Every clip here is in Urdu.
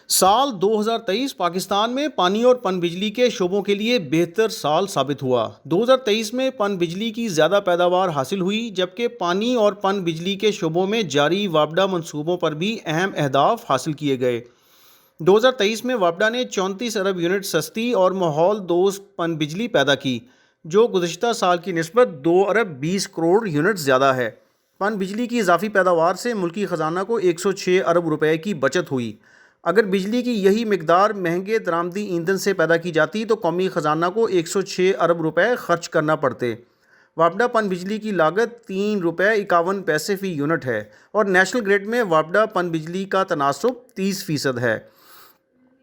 سال 2023 پاکستان میں پانی اور پن بجلی کے شعبوں کے لیے بہتر سال ثابت ہوا۔ 2023 میں پن بجلی کی زیادہ پیداوار حاصل ہوئی، جبکہ پانی اور پن بجلی کے شعبوں میں جاری وابڈہ منصوبوں پر بھی اہم اہداف حاصل کیے گئے۔ 2023 میں وابڈہ نے 34 ارب یونٹ سستی اور ماحول دوست پن بجلی پیدا کی، جو گزشتہ سال کی نسبت 2 ارب 20 کروڑ یونٹ زیادہ ہے۔ پن بجلی کی اضافی پیداوار سے ملکی خزانہ کو 106 ارب روپے کی بچت ہوئی۔ اگر بجلی کی یہی مقدار مہنگے درآمدی ایندھن سے پیدا کی جاتی تو قومی خزانہ کو 106 ارب روپے خرچ کرنا پڑتے۔ وابڈہ پن بجلی کی لاگت 3 روپے 51 پیسے فی یونٹ ہے اور نیشنل گرڈ میں وابڈہ پن بجلی کا تناسب 30% ہے۔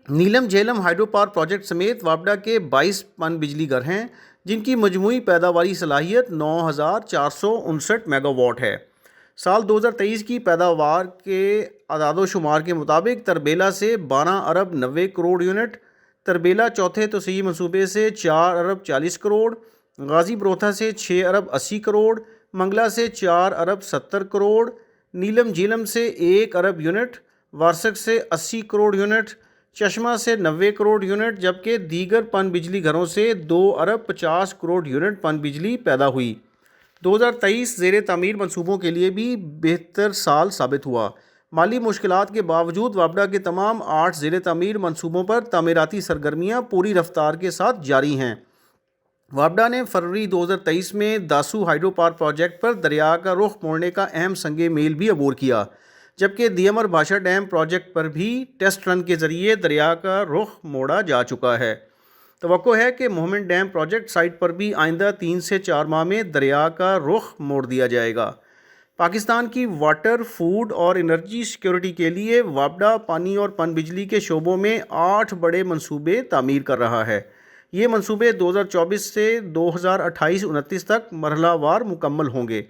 نیلم جھیلم ہائیڈرو پاور پروجیکٹ سمیت وابڈہ کے 22 پن بجلی گھر ہیں، جن کی مجموعی پیداواری صلاحیت 9459 میگا واٹ ہے۔ سال 2023 کی پیداوار کے اعداد و شمار کے مطابق تربیلا سے 12 ارب 90 کروڑ یونٹ، تربیلا چوتھے توسیعی منصوبے سے 4 ارب 40 کروڑ، غازی بروتھا سے 6 ارب 80 کروڑ، منگلا سے 4 ارب 70 کروڑ، نیلم جھیلم سے 1 ارب یونٹ، وارسک سے 80 کروڑ یونٹ، چشمہ سے 90 کروڑ یونٹ، جبکہ دیگر پن بجلی گھروں سے 2 ارب 50 کروڑ یونٹ پن بجلی پیدا ہوئی۔ 2023 زیر تعمیر منصوبوں کے لیے بھی بہتر سال ثابت ہوا۔ مالی مشکلات کے باوجود وابڈہ کے تمام 8 زیر تعمیر منصوبوں پر تعمیراتی سرگرمیاں پوری رفتار کے ساتھ جاری ہیں۔ وابڈہ نے فروری 2023 میں داسو ہائیڈرو پاور پروجیکٹ پر دریا کا رخ موڑنے کا اہم سنگ میل بھی عبور کیا، جبکہ دیامر بھاشا ڈیم پروجیکٹ پر بھی ٹیسٹ رن کے ذریعے دریا کا رخ موڑا جا چکا ہے۔ توقع ہے کہ مومن ڈیم پروجیکٹ سائٹ پر بھی آئندہ 3 سے 4 ماہ میں دریا کا رخ موڑ دیا جائے گا۔ پاکستان کی واٹر، فوڈ اور انرجی سیکیورٹی کے لیے وابڈہ پانی اور پن بجلی کے شعبوں میں 8 بڑے منصوبے تعمیر کر رہا ہے۔ یہ منصوبے 2024 سے 2028-29 تک مرحلہ وار مکمل ہوں گے۔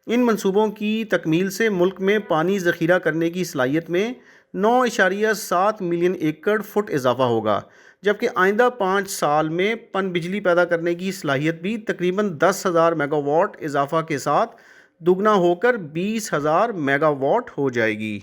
ان منصوبوں کی تکمیل سے ملک میں پانی ذخیرہ کرنے کی صلاحیت میں 9.7 ملین ایکڑ فٹ اضافہ ہوگا، جبکہ آئندہ 5 سال میں پن بجلی پیدا کرنے کی صلاحیت بھی تقریباً 10,000 میگا واٹ اضافہ کے ساتھ دگنا ہو کر 20,000 میگا واٹ ہو جائے گی۔